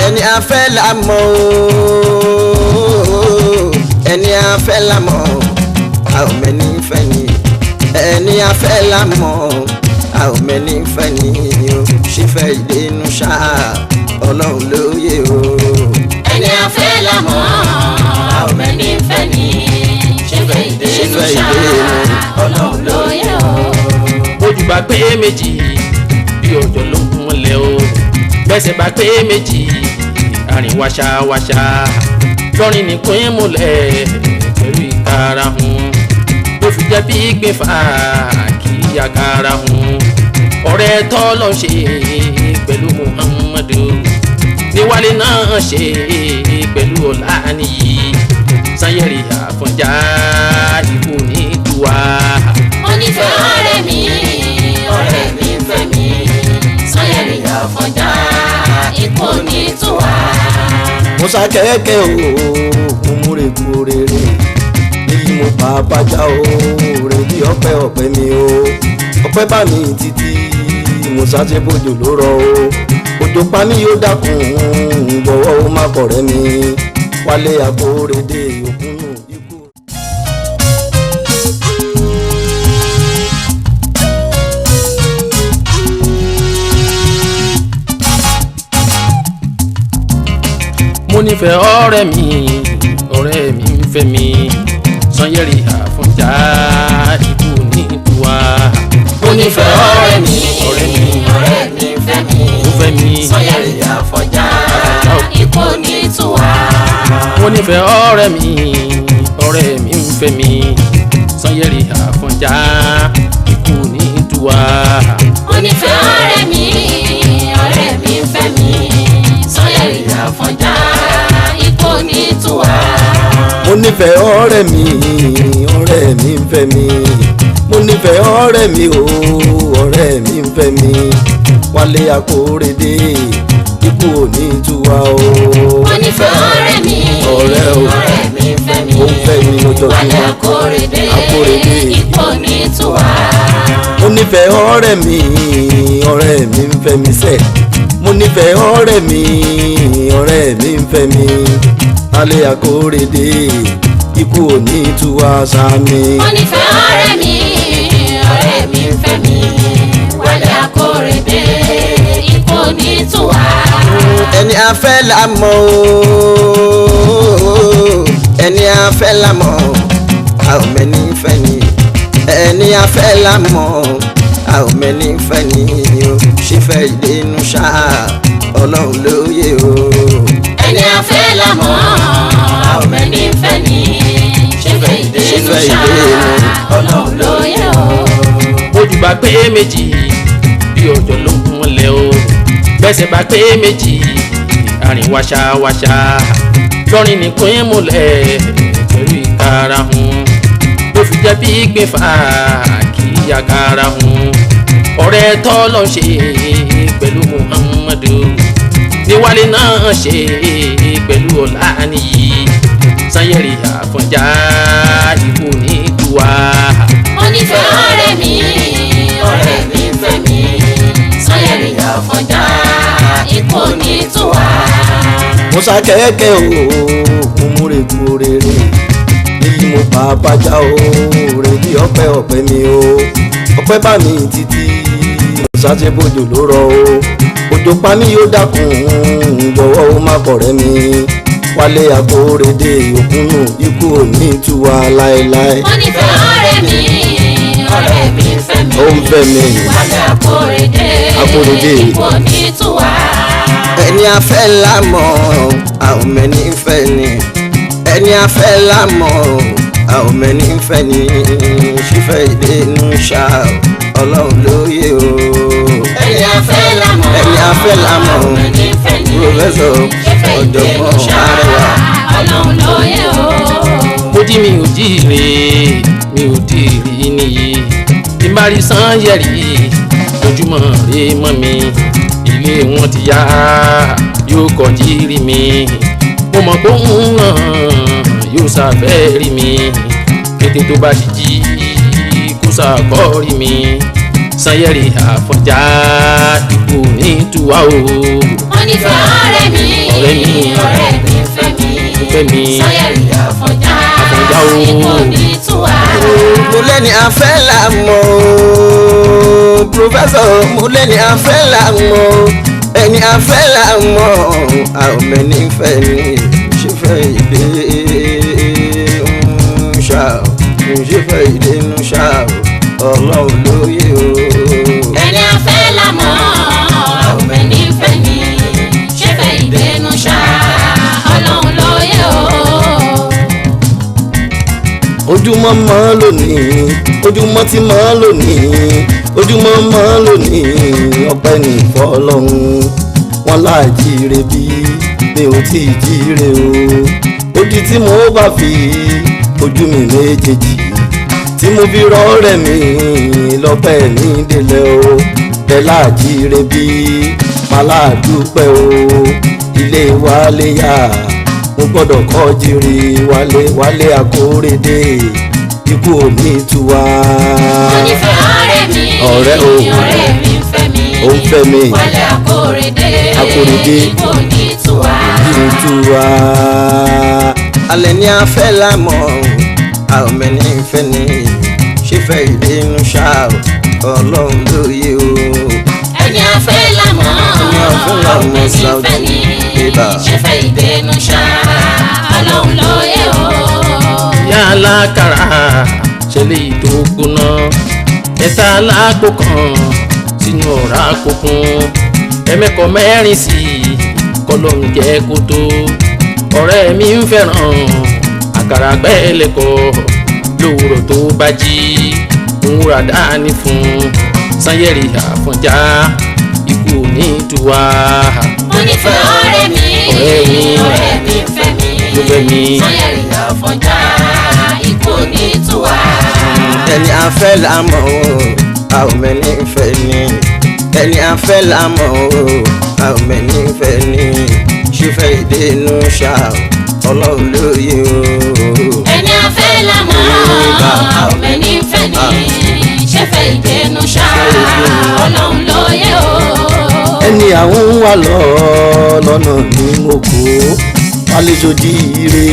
ẹni afẹ́ la mọ̀ o ẹni afẹ́ la mọ̀ a ò mẹ́ni fẹ́ ni ẹni afẹ́ la mọ̀ a ò mẹ́ni fẹ́ ni o ṣífẹ́ ìdénú ṣá ọlọ́run ló yé o. ẹni afẹ́ la mọ̀ a ò mẹ́ni fẹ́ ni ṣífẹ́ ìdénú ṣá ọlọ́run ló yé o. ojú bá pé méjì bí òjò ló ń múlẹ̀ o gbẹ́sẹ̀ bá pé méjì àrìn wáṣáwáṣá lọ́rin nìkan múlẹ̀ pẹ̀lú ìkara hun ló fi jẹ́ bí gbé fà kí yàgàrà hun ọ̀rẹ́ tọ́lọ́ ṣe pẹ̀lú Muhammadu níwálé náà ṣe pẹ̀lú Ọláníyì Sanyẹ̀rì Àfọ̀njá ikú ní tiwa. onífẹ́ ọ̀rẹ́ mi ń fẹ́ mi Sanyẹ̀rì Àfọ̀njá ikú ní tiwa. musa kẹ̀kẹ́ o kúmúre kúrèrè èyí mo pa bàjá o rè bí ọpẹ́ mi o ọpẹ́ bá mi títí musa ṣe bójú ló rọ o òjò pa mí yóò dákun bọ̀wọ́ ó má kọ̀rẹ́ mi wálé àkórèdè òkúnnù ikú. mo nífẹ̀ẹ́ ọ̀rẹ́ mi ń fẹ́ mi Sanyẹ̀rì Àfọ̀njá ikú ní tiwa. mo nífẹ̀ẹ́ ọ̀rẹ́ mi ń fẹ́ mi Sanyẹ̀rì Àfọ̀njá ikú ní tiwa. mo nífẹ̀ẹ́ ọ̀rẹ́ mi ń fẹ́ mi Sanyẹ̀rì Àfọ̀njá ikú ní tiwa. mo nífẹ̀ẹ́ ọ̀rẹ́ mi ń fẹ́ mi Sanyẹ̀rì Àfọ̀njá ikú ní tiwa. mo nífẹ̀ẹ́ ọ̀rẹ́ mi ń fẹ́ mi mo nífẹ̀ẹ́ ọ̀rẹ́ mi o ọ̀rẹ́ mi ń fẹ́ mi wálé àkórèdè ikú ò ní tiwa o. mo nífẹ̀ẹ́ ọ̀rẹ́ mi ń fẹ́ mi ó ń fẹ́ mi lọ́jọ́ wálé àkórèdè ikú ò ní tiwa. mo nífẹ̀ẹ́ ọ̀rẹ́ mi ń fẹ́ mi sẹ́ mo nífẹ̀ẹ́ ọ̀rẹ́ mi ń fẹ́ mi alẹ́ àkórèdè ikú ò ní tiwa sámi. mo nífẹ̀ẹ́ ọ̀rẹ́ mi ń fẹ́ mi wálé àkórèdè ikú ò ní tiwa. ẹni afẹ́ la mọ̀ o ẹni afẹ́ la mọ̀ a ò mẹ́ni fẹ́ ni ẹni afẹ́ la mọ̀ a ò mẹ́ni fẹ́ ni o ṣífẹ́ ìdénú ṣá ọlọ́run ló yé o. ẹni afẹ́ la mọ̀ a ò mẹ́ni fẹ́ ni ṣífẹ́ ìdénú ṣá ọlọ́run ló yé o. ojú bá pé méjì bí òjò ló ń múlẹ̀ o gbẹ́sẹ̀ bá pé méjì àrìn wáṣáwáṣá lọ́rin nìkan múlẹ̀ pẹ̀lú ìkara hun ló fi jẹ́ bí gbé fà kí yàgàrà hun ọ̀rẹ́ tọ́lọ́ ṣe pẹ̀lú Muhammadu níwálé náà ṣe pẹ̀lú Ọláníyì Sanyẹ̀rì Àfọ̀njá ikú ní tiwa. mo nífẹ̀ẹ́ ọ̀rẹ́ mi ń fẹ́ mi Sanyẹ̀rì Àfọ̀njá ikú ní tiwa. musa kẹ̀kẹ́ o kúmúre kúrèrè èyí mo pa bàjá o rè bí ọpẹ́ mi o ọpẹ́ bá mi títí musa ṣe bójú ló rọ o òjò pa mí yóò dákun bọ̀wọ́ ó má kọ̀rẹ́ mi wálé àkórèdè òkúnnù ikú ò ní tiwa láéláé. mo nífẹ̀ẹ́ ọ̀rẹ́ mi ń fẹ́ mi ó ń fẹ́ mi wálé àkórèdè ikú ò ní tiwa. ẹni afẹ́ la mọ̀ a ò mẹ́ni fẹ́ ni ẹni afẹ́ la mọ̀ a ò mẹ́ni fẹ́ ni ṣífẹ́ ìdénú ṣá ọlọ́run ló yé o. ẹni afẹ́ la mọ̀ a ò mẹ́ni fẹ́ ni pòfẹ́sọ̀ ọ̀jọ̀gbọ́n Arẹwà ọlọ́run ló yé o. mo jí mi ò jíire mi ò dìrì nìyí tí n bá rí Sanyẹ̀rì ojúmọ́ rè mọ́ mi ilé wọn ti yá yóò kọjí rí mi mo mọ̀ pé òun náà yóò ṣàfẹ́ rí mi kété tó bá ti jí kó ṣàkọ́ rí mi Sanyẹ̀rì Àfọ̀njá ikú ní tiwa o. mo nífẹ̀ẹ́ ọ̀rẹ́ mi fẹ́ mi. Sanyẹ̀rì Àfọ̀njá ikú ní tiwa. mo lẹ́ni afẹ́ là mọ̀ o pòfẹ́sọ̀ mo lẹ́ni afẹ́ là mọ̀ o ẹni afẹ́ là mọ̀ àwọn mẹ́ni fẹ́ ni ṣe fẹ́ ìdè ń ṣá o ṣe fẹ́ ìdè ń ṣá o ọlọ́run lóye o. ẹni afẹ́ là mọ̀ àwọn mẹ́ni fẹ́ ni ṣe fẹ́ ìdè ń ṣá ọlọ́run lóye o. ojúmọ́ mọ́ lónìí ojúmọ́ tí mọ́ lónìí ojúmọ́ mọ́ lónìí ọpẹ́ ní fọ́lọ́run wọn láàjíire bí mi ò tí ì jíire o ojú tí mo bá fi ojú mi méjèèjì tí mo fi rọ́ọ̀rẹ́ mi lọ́pẹ́ ní délẹ̀ o bẹ́ẹ̀ láàjíire bí màláàdúpẹ́ o ilé wa lè yá mo gbọ́dọ̀ kọ́ jírí wálé àkórèdé ikú ò ní tiwa. mo nífẹ̀ẹ́ ọ̀rẹ́ mi ọ̀rẹ́ o ọ̀rẹ́ mi ń fẹ́ mi ó ń fẹ́ mi wálé àkórèdé ikú ò ní tiwa. ní tiwa. alẹ́ ní afẹ́ lámọ̀ àwọn mẹ́ni ń fẹ́ ni ṣé fẹ́ ìdè inú ṣá ọlọ́run lóye o. ẹni afẹ́ lámọ̀ àwọn mẹ́ni ń fẹ́ ni ṣé fẹ́ ìdè inú ṣá ọlọ́run lóye o. ìyá alákàrà ṣẹlẹ̀ tó gbóná ẹ̀ta alápò kan sínú ọ̀rá kókún ẹ̀mẹ́kọ̀ mẹ́rin sí kọlọ́run jẹ́ kó tó ọ̀rẹ́ mi ń fẹ́ràn àkàrà gbẹ́lẹ́kọ̀ lówùrọ̀ tó bá jí ń wúrà dání fún Sanyẹ̀rì Àfọ̀njá ikú ò ní tiwa. mo nífẹ̀ẹ́ ọ̀rẹ́ mi ọ̀rẹ́ mi ń fẹ́ mi ló fẹ́ mi. Sanyẹ̀rì Àfọ̀njá ikú ò ní tiwa. ẹni afẹ́ lámọ̀ o àwọn mẹ́ni ń fẹ́ ni ẹni afẹ́ lámọ̀ o àwọn mẹ́ni ń fẹ́ ni ṣé fẹ́ ìdè inú ṣá ọlọ́run lóye o. ẹni afẹ́ lámọ̀ àwọn mẹ́ni ń fẹ́ ni ṣé fẹ́ ìdè inú ṣá ọlọ́run lóye o. ẹni àwọn ń wà lọ́nà ní mo kó wálé sojí ire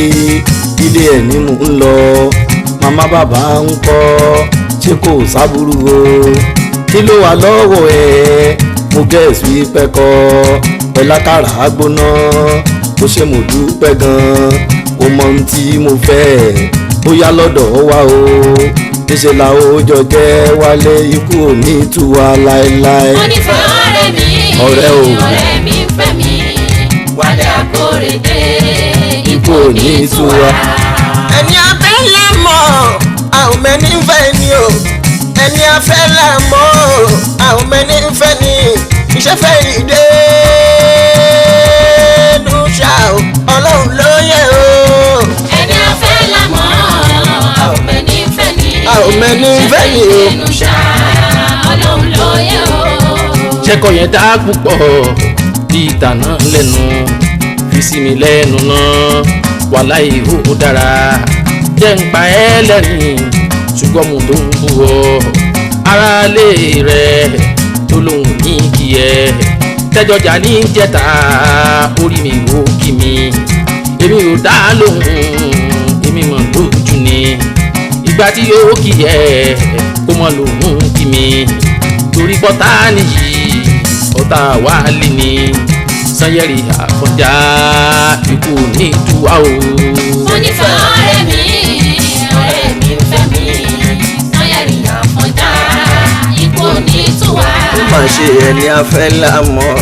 ilé ẹ̀ ní mò ń lọ màmá bàbá ń kọ́ ṣé kò sábúrú o kí ló wà lọ́wọ́ ẹ̀ mo gẹ̀ẹ́sì pẹ́kọ́ pẹ̀lákàrà gbóná mo ṣe mo dúpẹ́ gan-an o mọ ohun tí mo fẹ́ bóyá lọ́dọ̀ wa o níṣẹ́ la ó jọ jẹ́ wálé ikú ò ní tiwa láéláé. mo nífẹ̀ẹ́ ọ̀rẹ́ mi ọ̀rẹ́ o ọ̀rẹ́ mi ń fẹ́ mi wálé àkórèdé ikú ò ní tiwa. ẹni afẹ́ lámọ̀ àwọn mẹ́ni ń fẹ́ ni o ẹni afẹ́ lámọ̀ àwọn mẹ́ni ń fẹ́ ni iṣẹ́ fẹ́ ìdè inú ṣá ọlọ́run lóye o. ẹni afẹ́ lámọ̀ àwọn mẹ́ni ń fẹ́ ni àwọn mẹ́ni ń fẹ́ ni o. inú ṣá ọlọ́run lóye o. ṣẹ́kọ̀ yẹn dá púpọ̀ bí ìtànà lẹ́nu fi sí mi lẹ́nu náà wàláhì ó dára jẹ́ ń pa ẹ́ lẹ́rìn ṣùgbọ́n mo tó ń bú ọ aráalé rẹ̀ tó lóun ní kí ẹ tẹ́jọ́jà ní jẹ́ta orí mi ò kí mi èmi ò dá lóhùn èmi mọ̀ lójú ni ìgbà tí yóò kí ẹ kó mọ̀ lóhùn kí mi torí pọ́tà nìyí ọ̀tá wà lé ní Sanyẹ̀rì Àfọ̀njá ikú ò ní tiwa o. mo nífẹ̀ẹ́ ọ̀rẹ́ mi ń fẹ́ mi Sanyẹ̀rì Àfọ̀njá ikú ò ní tiwa. ó mà ṣe ẹni afẹ́ lámọ̀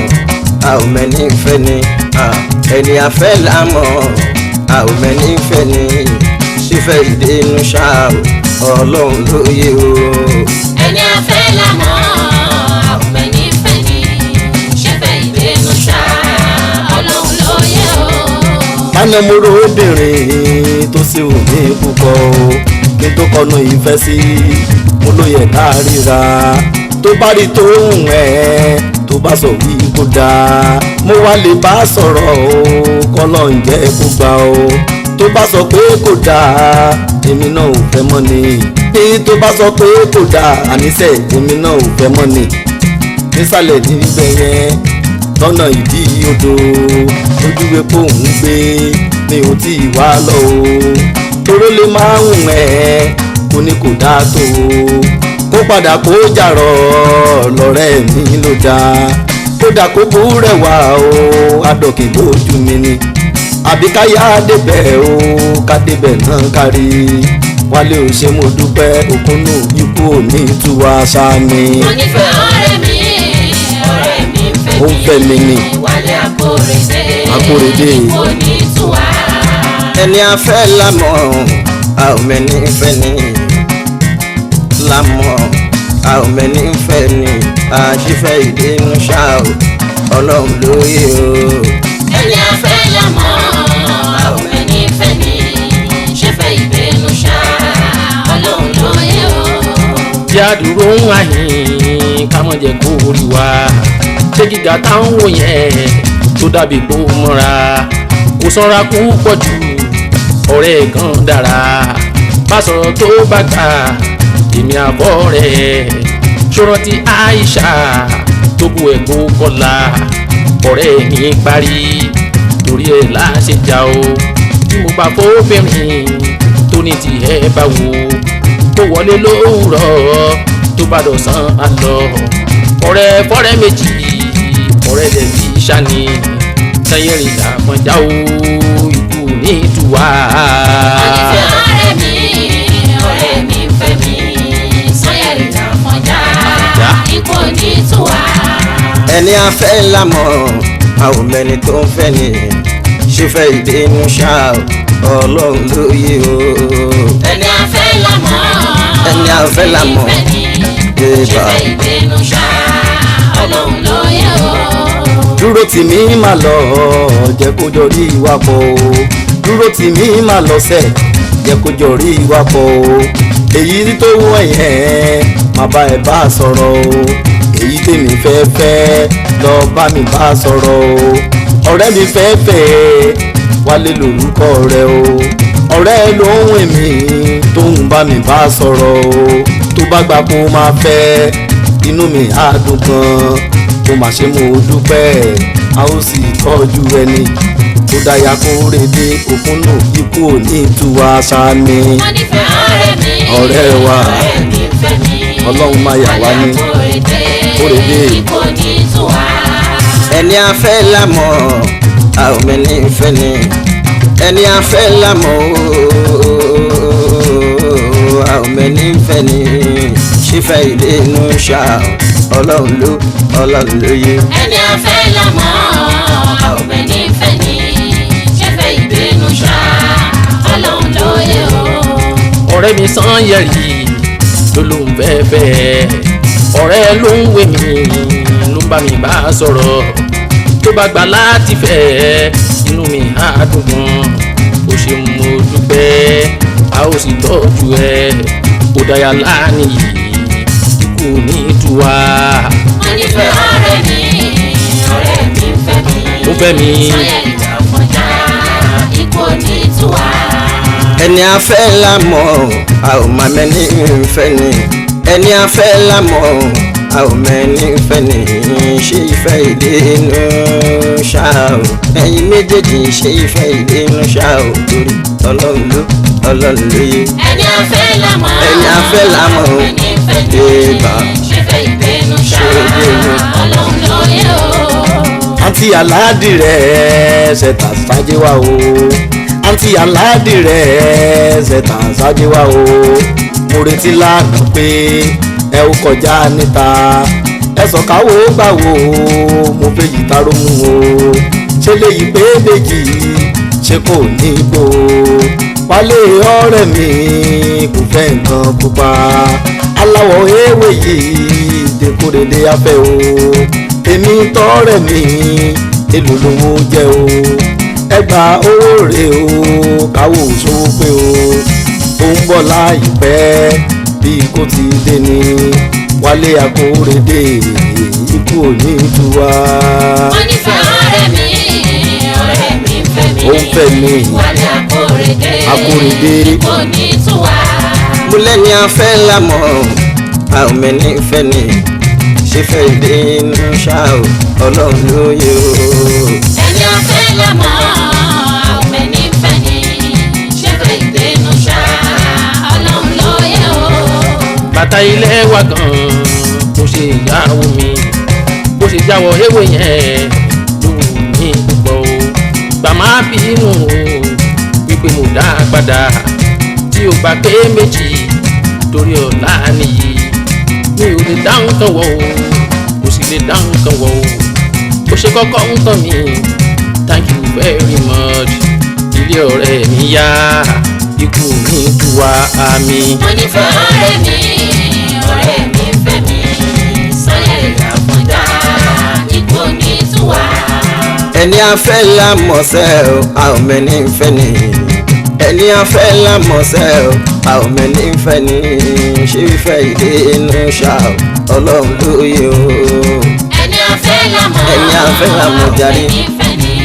àwọn mẹ́ni ń fẹ́ ni ẹni afẹ́ lámọ̀ àwọn mẹ́ni ń fẹ́ ni ṣé fẹ́ ìdè inú ṣá ọlọ́run lóye o. ẹni afẹ́ lámọ̀ àwọn mẹ́ni ń fẹ́ ni ṣé fẹ́ ìdè inú ṣá ọlọ́run lóye o. lánàá mo ro obìnrin tó sì wù mí púpọ̀ o kí n tó kọnu ìfẹ́ sí mo ló yẹ ká ríra tó bá rí tó hùn ẹ́ tó bá sọ wí kó dáa mo wá lè bá sọ̀rọ̀ o kọ́lọ́ ń jẹ́ kó gbà o tó bá sọ pé kò dáa èmi náà ò fẹ́ mọ́ ni bí tó bá sọ pé kò dáa àníṣe èmi náà ò fẹ́ mọ́ ni nísàlẹ̀ níbẹ̀ yẹn lọ́nà ìdí odò ojúwe pòun gbé mi ò tí ì wá lọ o toró lè máa ń ẹ̀ kò ní kò dáa tó o kó padà kó jàrọ̀ lọ́rẹ́ mi ló dáa kódà kó bú rẹwà o adọ̀kì lójú mi ni àbí ká yá débẹ̀ o ká débẹ̀ náà kárí wálé ò ṣe mo dúpẹ́ òkúnnù ikú òní tú wa sáni. mo nífẹ̀ẹ́ ọ̀rẹ́ mi ó ń fẹ́ mi ni wálé Akóredé ikú òní tú wa. ẹni afẹ́ lámọ̀ a ò mẹ́ni fẹ́ ni lámọ̀ a ò mẹ́ni fẹ́ ni àṣìfẹ́ ìdínú ṣá o ọlọ́run lóye o. ẹni afẹ́ lámọ̀ a ò mẹ́ni fẹ́ ni ṣẹ́fẹ́ ìdínú ṣá ọlọ́run lóye o. tí a dúró ń wáyìn ká mọ̀ jẹ́ kó rí wa ṣé gíga táwọn wò yẹn tó dàbí kó mọ́ra kò sanra kú pọ̀ jù ọ̀rẹ́ kan dára bá sọ̀rọ̀ tó bá gbà èmi àbọ̀ rẹ̀ ṣòro ti Aisha tó bu ẹ̀kọ́ kọ́la ọ̀rẹ́ mi parí torí ẹ̀ láṣẹ jà o tí mo bá fóbìnrin tó ní tiẹ̀ bá wò kó wọlé lówùrọ̀ tó bá dọ̀sán àlọ́ ọ̀rẹ́ fọ́rẹ́ méjì ọ̀rẹ́ dẹ̀ bí sani sẹ́yìn rìn àpọ̀njá o ikú ní ìtura. ọ̀rẹ́ mi fẹ́ mi sẹ́yìn rìn àpọ̀njá ikú ní ìtura. ẹni afẹ́ lámọ̀ a ò mẹ́ni tó ń fẹ́ ni ṣẹ́fẹ́ ìdínú ṣá o ọlọ́run lóye o. ẹni afẹ́ lámọ̀ ẹni afẹ́ lámọ̀ ṣẹ́fẹ́ ìdínú ṣá ọlọ́run lóye o. dúró tì mí má lọ jẹ́ kó jọ rí ìwà pọ̀ o dúró tì mí má lọ sẹ́ jẹ́ kó jọ rí ìwà pọ̀ o èyí tó wọ̀ yẹn má bá ẹ bá sọ̀rọ̀ o èyí tèmi fẹ́ fẹ́ lọ bá mi bá sọ̀rọ̀ o ọ̀rẹ́ mi fẹ́ fẹ́ wálé lórúkọ rẹ o ọ̀rẹ́ ló ń wẹ̀ mí tó ń bá mi bá sọ̀rọ̀ o tó bá gbà kó máa fẹ́ inú mi á dùn gan mo mà ṣe mo dúpẹ́ a ó sì tọ́jú ẹni tó dáyà Akóredé òkúnnù ikú òní tú wa sáni. mo nífẹ̀ẹ́ ọ̀rẹ́ mi ọ̀rẹ́ wa ọ̀rẹ́ mi fẹ́ mi ọlọ́run máa yà wá ní Akóredé ikú ní tú wa. ẹni afẹ́ lámọ̀ a ò mẹ́ni fẹ́ ni ẹni afẹ́ lámọ̀ a ò mẹ́ni fẹ́ ni ṣífẹ́ ìdínú ṣá ọlọ́run lóye. ẹni afẹ́ lámọ̀ a ò mẹ́ni fẹ́ ni ṣẹ́fẹ́ ìdínú ṣá ọlọ́run lóye o. ọ̀rẹ́ mi sàn yẹ̀rì ló ló ń fẹ́fẹ́ ọ̀rẹ́ ló ń wé mi ló ń bá mi bá sọ̀rọ̀ tó bá gbà láti fẹ́ inú mi á dùn gan ó ṣe mo dúpẹ́ a ó sì tọ́jú ẹ kó dáyà láàánú yìí ikú ní ìtura. mo nífẹ̀ẹ́ ọ̀rẹ́ mi fẹ́ mi ó fẹ́ mi sọ́yẹ̀ ìjàpọ̀já ikú ní tú wa. ẹni afẹ́ lámọ̀ a ò máa mẹ́ni fẹ́ ni ẹni afẹ́ lámọ̀ a ò mẹ́ni fẹ́ ni ṣé ìfẹ́ ìdínú ṣá o ẹ̀yin méjèèjì ṣé ìfẹ́ ìdínú ṣá o torí ọlọ́run lóye. ẹni afẹ́ lámọ̀ ẹni afẹ́ lámọ̀ ẹni fẹ́ ni ṣẹ́fẹ́ ìdínú ṣá ọlọ́run lóye o. àǹtí aládìrẹ́ ṣẹ̀tà sájẹ́ wá o àǹtí aládìrẹ́ ṣẹ̀tà sájẹ́ wá o mo retí lánàá pé ẹ ó kọjá níta ẹ sọ̀káwó gbàwó mo fèjì táró mú o ṣe léyìí pé méjì ṣe kò ní gbó wálé ọ̀rẹ́ mi kò fẹ́ nǹkan pupa aláwọ̀ ewé yìí Akóredé afẹ́ o èmi tọrẹ mi èlò lówó jẹ́ o ẹgbà owó rè o káwó sówó pé o ó ń bọ̀ láìpẹ́ bí kò ti dé ni wálé Akóredé ikú òní tú wa. mo nífẹ̀ẹ́ ọ̀rẹ́ mi fẹ́ mi ó ń fẹ́ mi wálé Akóredé ikú ní tú wa. mo lẹ́ni afẹ́ lámọ̀ a ò mẹ́ni fẹ́ ni ṣẹ́fẹ́ ìdínú ṣá o ọlọ́run lóye o. ẹni afẹ́ lámọ̀ a ò mẹ́ni bàtà ilé wa gan bó ṣe ìyàwó mi bó ṣe jáwọ́ ewé yẹn ló wù mí púpọ̀ o gbà má bínú o wípé mo dá padà tí o bá pé méjì torí ọ̀la nìyí mi ò lè dáhùn kan wọ̀ o kò sì lè dáhùn kan wọ̀ o ó ṣe kọ́kọ́ ń tàn mí thank you very much ilé ọ̀rẹ́ mi yá ikú mi tú wa àmì. mo nífẹ̀ẹ́ ọ̀rẹ́ mi fẹ́ mi Sanyeri Àfọ̀njá ikú mi tú wa. ẹni afẹ́ la mọ̀ọ́sẹ́ o a ò mẹ́ni fẹ́ ni ẹni afẹ́ la mọ̀ọ́sẹ́ o a ò mẹ́ni fẹ́ ni ṣé fífẹ́ ìdè inú ṣá o ọlọ́run ló yẹ o. ẹni afẹ́ la mọ̀ jàre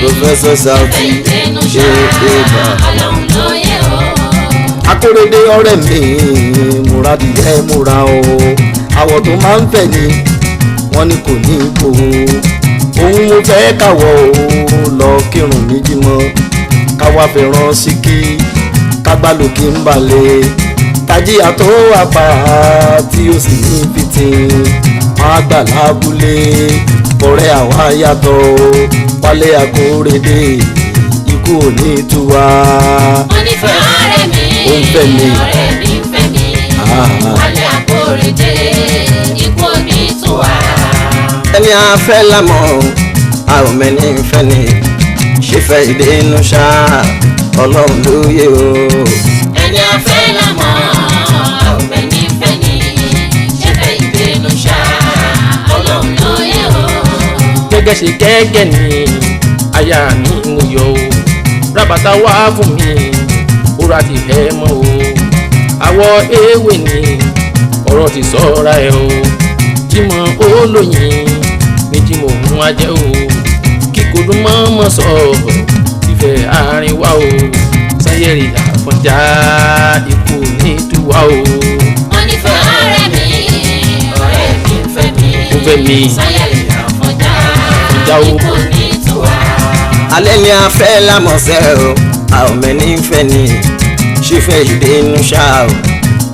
Professor Sauty ṣe é bá ọlọ́run ló yẹ o. Akóredé ọ̀rẹ́ mi múra dìé múra o àwọ̀ tó máa ń fẹ̀ ni wọ́n ní kò ní ipò òun mo fẹ́ káwọ́ o lọ kírun ní jímọ̀ káwá fẹ́ràn síkí kágbálòkè ń balẹ̀ tajíyà tó wà pa tí ó sì ní fìtìn wọn á gbà lábúlé ọ̀rẹ́ àwa yàtọ̀ wálé Akóredé ikú ò ní tú wa. mo nífẹ̀ẹ́ ọ̀rẹ́ mi ọ̀rẹ́ mi fẹ́ mi wálé Akóredé ikú ò ní tú wa. ẹni afẹ́ lámọ̀ a ò mẹ́ni fẹ́ ni ṣe fẹ́ ìdè inú ṣá ọlọ́run ló yẹ o. ẹni afẹ́ la mọ̀ a ò mẹ́ni fẹ́ ni ṣe fẹ́ ìdè inú ṣá ọlọ́run ló yẹ o. gẹ́gẹ́ ṣe gẹ́gẹ́ ni aya mi mo yọ o rábàtà wá fún mi ó ra ti fẹ́ mọ́ o àwọ̀ ewé ni ọ̀rọ̀ ti sọ́ra ẹ̀ o jímọ̀ olóyin ní jímọ̀ òun ajẹ́ o kíkodún mọ́mọ́ sọ ìfẹ́ àárín wa o Sanyeri Àfọ̀njá ikú ní túwa o. mo nífẹ̀ẹ́ ọ̀rẹ́ mi fẹ́ mi Sanyeri Àfọ̀njá ikú ní túwa. alẹ́ ni afẹ́ lámọ̀ọ́sẹ́ o a ò mẹ́ni fẹ́ ni ṣe fẹ́ ìdè inú ṣá o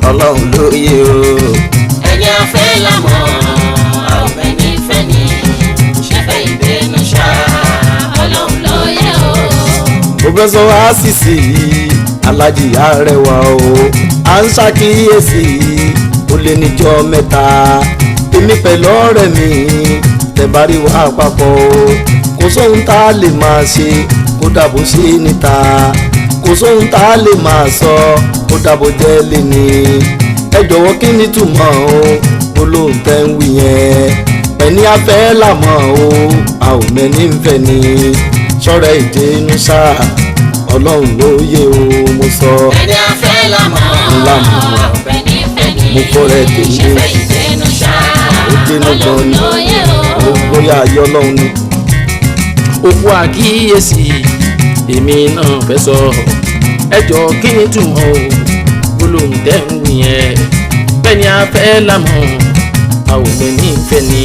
ọlọ́run ló yẹ o. ẹni afẹ́ la mọ̀ a ò mẹ́ni fẹ́ ni ṣe fẹ́ ìdè inú ṣá ọlọ́run ló yẹ o. Professor Asisi Alhaji Arẹwà o à ń ṣàkíyèsí ó lé níjọ́ mẹ́ta èmi pẹ̀lú ọ̀rẹ́ mi tẹ̀bárí wà papọ̀ o kò sóhun tá a lè máa ṣe kó dàbò sí níta kò sóhun tá a lè máa sọ kó dàbò jẹ́ lé ní ẹ jọ̀wọ́ kí ni túmọ̀ o olóhùn tẹ́ ń wí yẹn ẹni afẹ́ làmọ́ o a ò mẹ́ni ń fẹ́ ni ṣọ́rẹ́ ìdè inú sáà ọlọ́run ló yẹ o mo sọ. ẹni afẹ́ la mọ̀ a ò mẹ́ni fẹ́ ni mo kọ́ rẹ̀ ṣe tèmi fẹ́ ìdè inú ṣá ó dénú gan ọlọ́run ni ló yẹ o. ó bóyá ayé ọlọ́run ni. òkú àkíyèsí èmi náà fẹ́ sọ ẹjọ́ kí ni túmọ̀ o gbólóhùn tẹ́ ń wí yẹn bẹ́ẹ̀ ni a fẹ́ lámọ̀ a ò mẹ́ni fẹ́ ni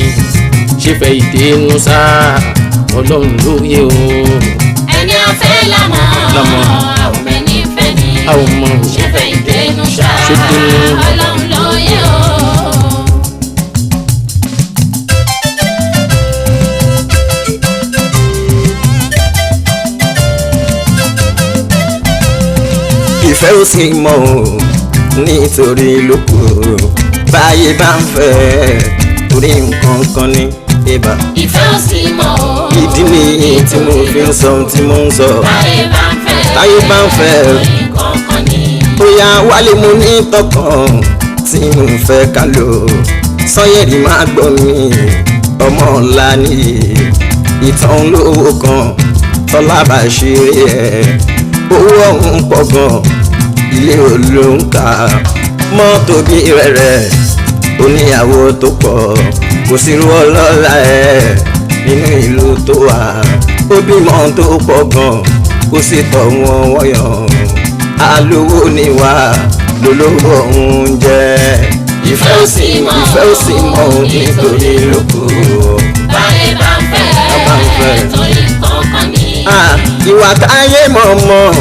ṣe fẹ́ ìdè inú sáà ọlọ́run ló yẹ o. ẹni afẹ́ la mọ̀ a ò mẹ́ni fẹ́ ni a ò mọ̀ ṣe fẹ́ ìdè inú ṣá ṣe dénú. ọlọ́run ló yẹ o. ìfẹ́ ò sì mọ̀ o nítorí lóko báyé bá ń fẹ́ orí nǹkan kan ní ibà. ìfẹ́ ò sì mọ̀ o. ìdí nìyí tí mo fi ń sọ ohun tí mo ń sọ. táyé bá ń fẹ́ nǹkan kan ní. bóyá wálé mo ní tọkàn tí mo fẹ́ ká lò Sanyeri máa gbọ́ mi ọmọ ńlá nìyí ìtàn lówó kan tọ́lá bá ṣeré ẹ̀ owó ọ̀hún pọ̀ gan ilé olóńkà mọ́tò bí rẹ̀rẹ̀ oníyàwó tó pọ̀ kò sí irú ọlọ́lá ẹ̀ nínú ìlú tó wà ó bímọ tó pọ̀ gan kò sí tọ̀ wọ́n wọ́yàn alówó ni wà lólówó ọ̀hún jẹ́ ìfẹ́ ò sì mọ̀ nítorí lóko táyé bá ń fẹ́ torí nǹkan kan ní. ìwà táyé mọ̀ mọ̀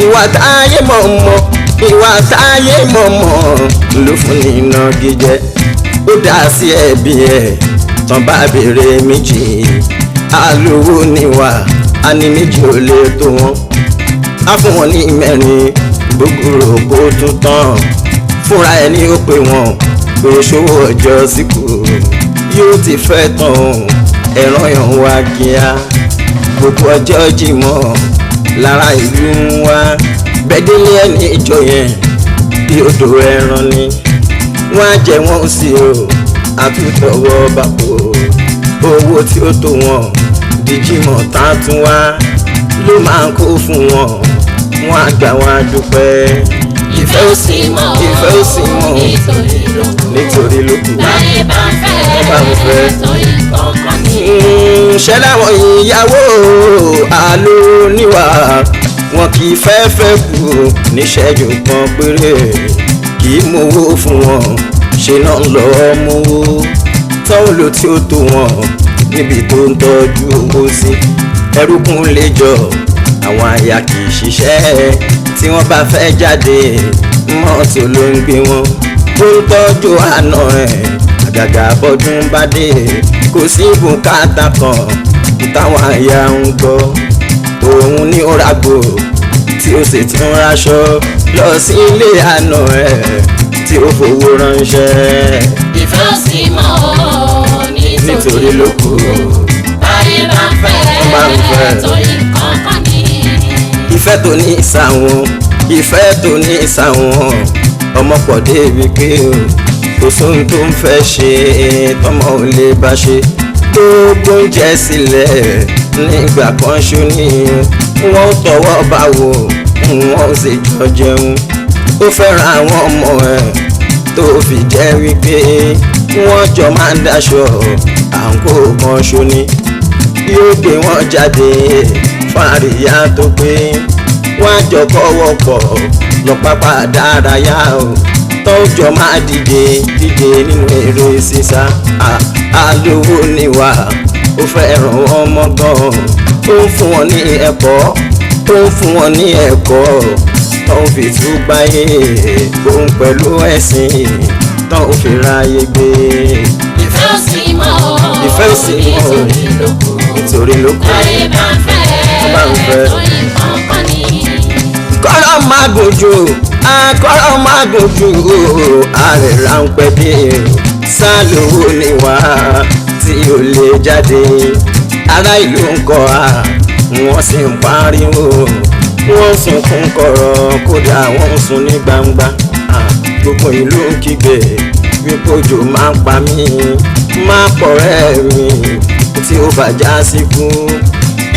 ìwà táyé mọ̀ mọ̀ ìwà táyé mọ̀mọ́ ló fún ní iná gíjẹ́ ó dá sí ẹbí ẹ̀ tán bá béèrè méjì alówó níwà á ní méjì ò lè tó wọn á fún wọn ní mẹ́rin gbogbo kó tún tán fúnra ẹ̀ ní ó pé wọn pé ṣòwò ọjọ́ síkù yóò ti fẹ́ tán ẹ̀ràn yàn wá kíá gbogbo ọjọ́ Jímọ̀ lára ìlú ń wá bẹ́ẹ̀dẹ́lé ẹni ìjọ yẹn bí odò ẹran ni wọ́n á jẹ wọ́n sí o àtúntọ̀wọ́ bàbò owó tí ó tó wọn di Jímọ̀ tá a tún wá ló máa ń kó fún wọn wọ́n á gbà wọ́n á dúpẹ́. ìfẹ́ ò sí mọ́ nítorí ló kù láyé bá ń fẹ́ torí kankan ní. ṣẹ́ láwọn ìyàwó alóníwà wọn kì í fẹ́ kú níṣẹ́jú kan péré kì í mówó fún wọn ṣe náà lọ́ọ́ mówó tọ́wọ́ ló tí ó tó wọn níbi tó ń tọ́jú owó sí ẹrúkún lè jọ àwọn àyà kì í ṣiṣẹ́ tí wọ́n bá fẹ́ jáde mọ́tò ló ń gbé wọn ó ń tọ́jú àna ẹ̀ àgàgà bọ́dún bá dé kò sí bùkátà kan táwọn àyà ń gbọ́ òun ní òràgbò tí ó sì ti ń raṣọ lọ sí ilé àna ẹ̀ tí ó fowó ránṣẹ́. ìfẹ́ ò sí mọ́ nítorí ló kù láyé bá ń fẹ́ torí kankan ní. ìfẹ́ tó ní ìsàwọn ìfẹ́ tó ní ìsàwọn ọmọ pọ̀ débi pé kò sóhun tó ń fẹ́ ṣe tọmọ ò lè bá ṣe gbogbo oúnjẹ sílẹ̀ nígbà kan ṣó ní wọ́n tọwọ́ bá wò wọ́n sì jọ jẹun ó fẹ́ràn àwọn ọmọ ẹ̀ tó fi jẹ́ wípé wọ́n jọ máa ń daṣọ àǹkó kan ṣó ní yóò gbé wọn jáde fún àríyá tó pé wọ́n á jọ kọ́wọ́ pọ̀ lọ pápá dárayá o tọ́jọ́ máa díje nínú eré sísá alówó níwà ó fẹ́ràn ọmọ gan ó ń fún wọn ní ẹ̀kọ́ ó ń fún wọn ní ẹ̀kọ́ tó ń fi túgbáyé òun pẹ̀lú ẹ̀sìn tó ń fi ráyé gbé. ìfẹ́ ò sí mọ́ nítorí ló kù láyé bá ń fẹ́ torí kankan ní. kọ́rọ̀ máa gùn jù akọ́rọ̀ máa gùn jù ààrẹ ráńpẹ́ dé sálówó níwà tí ò lè jáde ará ìlú ń kọ́ wọ́n sì ń pariwo wọ́n sunkún kọ̀rọ̀ kódà wọ́n sùn ní gbangba gbogbo ìlú ń kígbe wípé òjò máa ń pa mí máa pọ̀rẹ́ mi tí ó bàjá síkú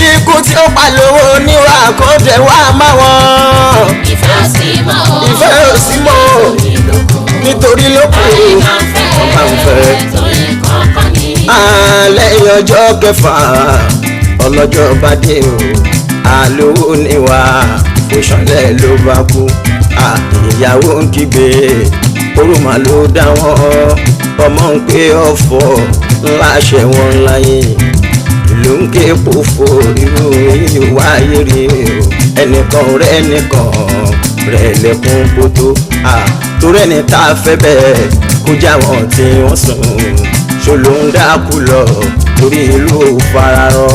ikú tí ó pa lówó níwà kó dẹ̀ wá máa wọ́n. ìfẹ́ ò sí mọ́ nítorí ló kù ọba ń fẹ́. torí kankan ní. lẹ́yìn ọjọ́ kẹfà ọlọ́jọ́ bá dé o alówó níwà fòṣànlẹ̀ ló bá kú ìyàwó ń kígbe orúmọ ló dá wọn ọmọ ń pé ọ̀fọ̀ láṣẹ wọn láyé ìlú ń ké pòfo irú èyí wáyé rí o ẹnìkan rẹ nìkan rẹ lẹkùn kótó torí ẹni tá a fẹ́ bẹ́ẹ̀ kó já wọn tí wọ́n sùn ṣòlò ń dákú lọ torí ìlú fararọ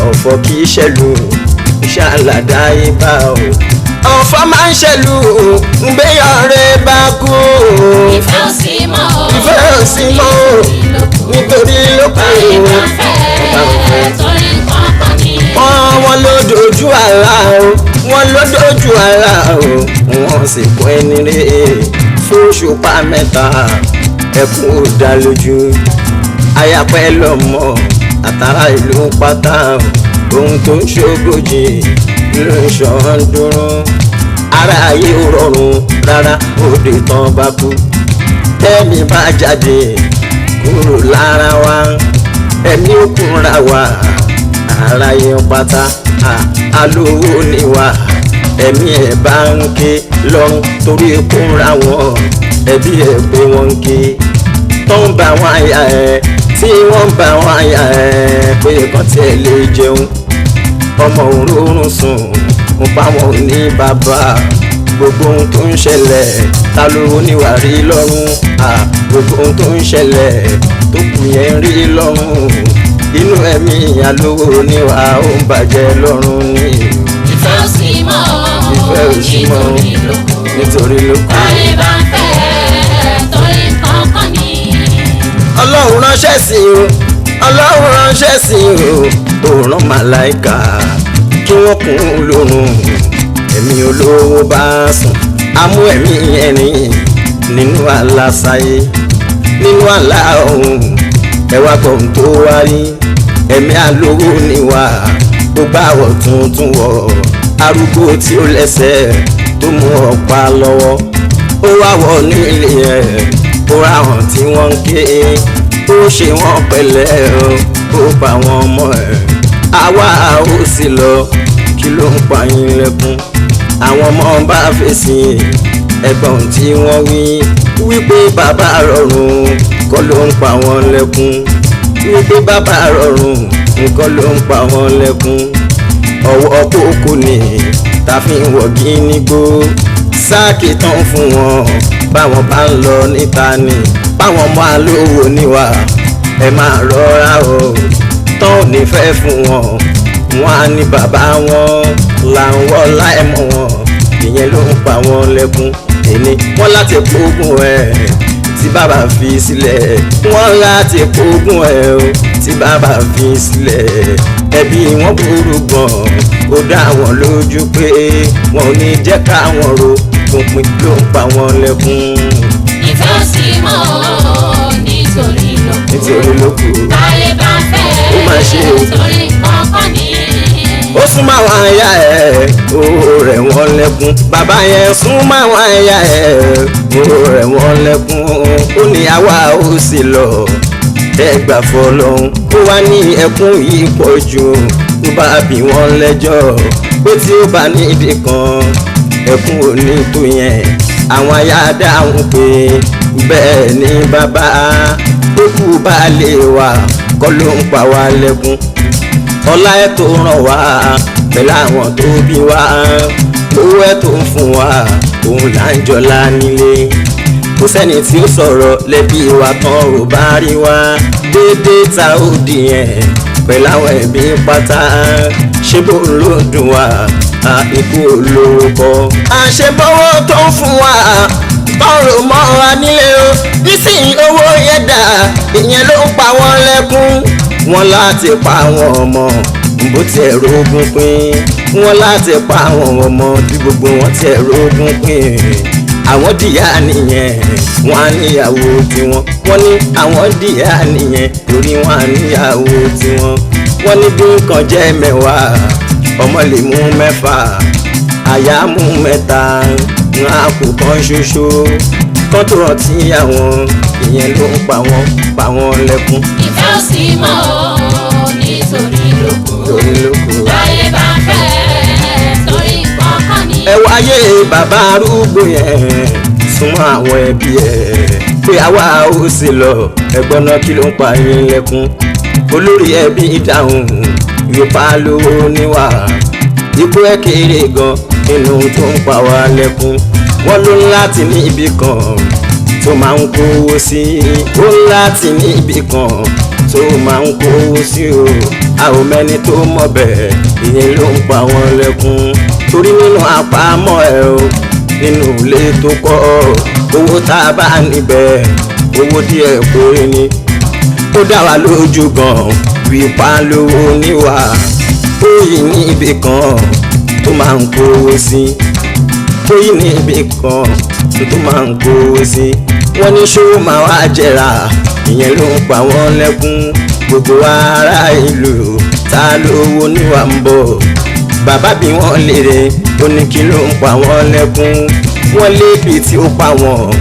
ọ̀fọ̀ kì í ṣẹlù ṣàlàdá ibà o ọ̀fọ̀ máa ń ṣẹlù ńgbéyàn rẹ bá kú. ìfẹ́ ò sí mọ́ nítorí ló kù torí kankan ní. wọ́n ló dojú àlá o wọ́n ló dojú àlá o wọ́n sì kọ́ ẹni rè fóṣùpá mẹ́ta ẹkún ò dá lójú ayapẹ́ lọ́mọ àtàrà ìlú pátá ohun tó ń ṣogójì ló ń ṣàn dúró ara ayé ò rọrùn rárá òde tán bá kú tẹ́mi bá jáde kúrò lára wa ẹ̀mí òkúnra wa ara yẹn pátá alówó níwà ẹ̀mí ẹ̀ bá ń ké lọ́rùn torí òkúnra wọn ẹbí ẹ̀ pé wọ́n ń ké tó ń bá wọn àyà ẹ̀ tí wọ́n bá wọn àyà ẹ̀ pé kàn tiẹ̀ lè jẹun ọmọ òórùn sùn ń pa wọn ní bàbá gbogbo ohun tó ń ṣẹlẹ̀ ta ló níwà rí lọ́rùn gbogbo ohun tó ń ṣẹlẹ̀ tó kù yẹn rí lọ́rùn inú ẹ̀mí alówó níwà ó ń bàjẹ́ lọ́rùn ní ìfẹ́ ò sí mọ́ ìfẹ́ ò sí mọ́ nítorí ló kù. ayé bá ń fẹ́ torí nǹkan kan ní. ọlọ́run ránṣẹ́ sí o ọlọ́run ránṣẹ́ sí o òòrùn màláìka kí wọ́n kún un lórun ẹ̀mí olówó bá sùn amú ẹ̀mí ẹ̀rín nínú aláṣayé nínú àlá ọ̀hún ẹ̀wà kan tó wárí ẹ̀mí alówó níwà ó gbà wọ̀ tuntun wọ̀ arúgbó tí ó lẹ́sẹ̀ tó mú ọ̀pá lọ́wọ́ ó wá wọ̀ nílé ẹ̀ ó ráhàn tí wọ́n ń ké ó ṣe wọ́n pẹ̀lẹ́ ó bá wọn mọ́ ẹ̀ àwa ó sì lọ kí ló ń pa yín lẹ́kún àwọn ọmọ bá fèsì ẹ̀gbọ́n tí wọ́n wípé bàbá rọrùn kọ́ ló ń pa wọ́n lẹ́kún wípé bàbá rọrùn nǹkan ló ń pa wọ́n lẹ́kún ọwọ́ kókó ni tàfi ń wọ̀gí nígbó sáàkì tán fún wọn báwọn bá ń lọ níta ni báwọn máa lówó níwà ẹ máa rọra o tán ò ní fẹ́ fún wọn wọn á ní bàbá wọn làwọn láìmọ̀ wọn ìyẹn ló ń pa wọn lẹ́kún èní wọn láti kógun ẹ̀ tí bàbá fi sílẹ̀ wọn láti kógun ẹ̀ o tí bàbá fi sílẹ̀ ẹbí wọn burú gan ó dá wọn lójú pé wọn ò ní jẹ́ káwọn ro òpin ló ń pa wọn lẹ́kún. ìfẹ́ ò sí mọ́ nítorí ló kù ayé bá ń fẹ́ ó máa ṣe o torí nǹkan kan ní. ó súnmọ́ àwọn aya ẹ̀ ó rẹ̀ wọ́n lẹ́kún bàbá yẹn súnmọ́ àwọn aya ẹ̀ ó rẹ̀ wọ́n lẹ́kún ó ní àwa ó sì lọ ẹgbà fọlọ́hún ó wá ní ẹkún yìí pọ̀ jù ó bá bí wọ́n lẹ́jọ́ pé tí ó bá ní ìdí kan ẹkún ò ní tó yẹn àwọn aya dáhùn pé bẹ́ẹ̀ ni bàbá ó kú bá lè wà kọ́ ló ń pa wá lẹ́kún ọlá ẹ̀ tó ràn wá pẹ̀lú àwọn tó bí wá owó ẹ̀ tó ń fún wa òun là ń jọlá nílé kò sẹ́ni tí ó sọ̀rọ̀ lẹ́bí wa tán ò bá rí wa déédéé ta ó di yẹn pẹ̀lú àwọn ẹbí pátá ṣé bó ló dùn wá ikú olówó kọ́. àṣebọ́wọ́ tó ń fún wa tọrọ mọ́ wa nílé o nísìnyí owó yẹn dà ìyẹn ló ń pa wọ́n lẹ́kún wọ́n láti pa àwọn ọmọ bó tiẹ̀ rógún pín wọ́n láti pa àwọn ọmọ tí gbogbo wọn tiẹ̀ rógún pín àwọn dìyà nìyẹn wọ́n á níyàwó tiwọn wọ́n ní àwọn dìyà nìyẹn torí wọ́n á níyàwó tiwọn wọ́n ní bí nǹkan jẹ́ mẹ́wàá ọmọ lè mú mẹ́fà àyà mú mẹ́ta ń àpò kan ṣoṣo kan tó rántí àwọn ìyẹn ló ń pa wọ́n lẹ́kún. ìfẹ́ ò sí mọ́ nítorí ló kù ayé bá ń fẹ́ torí nǹkan kan ní. ẹ wáyé bàbá arúgbó yẹn súnmọ́ àwọn ẹbí ẹ̀ pé àwa ó sì lọ ẹ̀gbọ́n náà kí ló ń pa yín lẹ́kún olórí ẹbí dáhùn yorùbá lówó níwà ikú ẹ̀ kéré gan inú tó ń pa wá lẹ́kún wọ́n ló ń láti ní ibì kan tó máa ń kówó sí ó ń láti ní ibì kan tó máa ń kówó sí o a ò mẹ́ni tó mọ̀ bẹ́ẹ̀ ìyẹn ló ń pa wọ́n lẹ́kún torí nínú àpamọ́ ẹ̀ o nínú ilé tó kọ́ owó tá a bá níbẹ̀ owó díẹ̀ péré ni ó dá wa lójú gan wípá lówó níwà ó yìí ní ibì kan tó máa ń kówó sí ó yìí ní ibì kan tó máa ń kówó sí wọ́n ní ṣó máa wá jẹrà ìyẹn ló ń pa wọ́n lẹ́kún gbogbo ará ìlú ta lówó níwà ń bọ̀ bàbá bí wọ́n léèrè ó ní kí ló ń pa wọ́n lẹ́kún wọ́n lébi tí ó pa wọ́n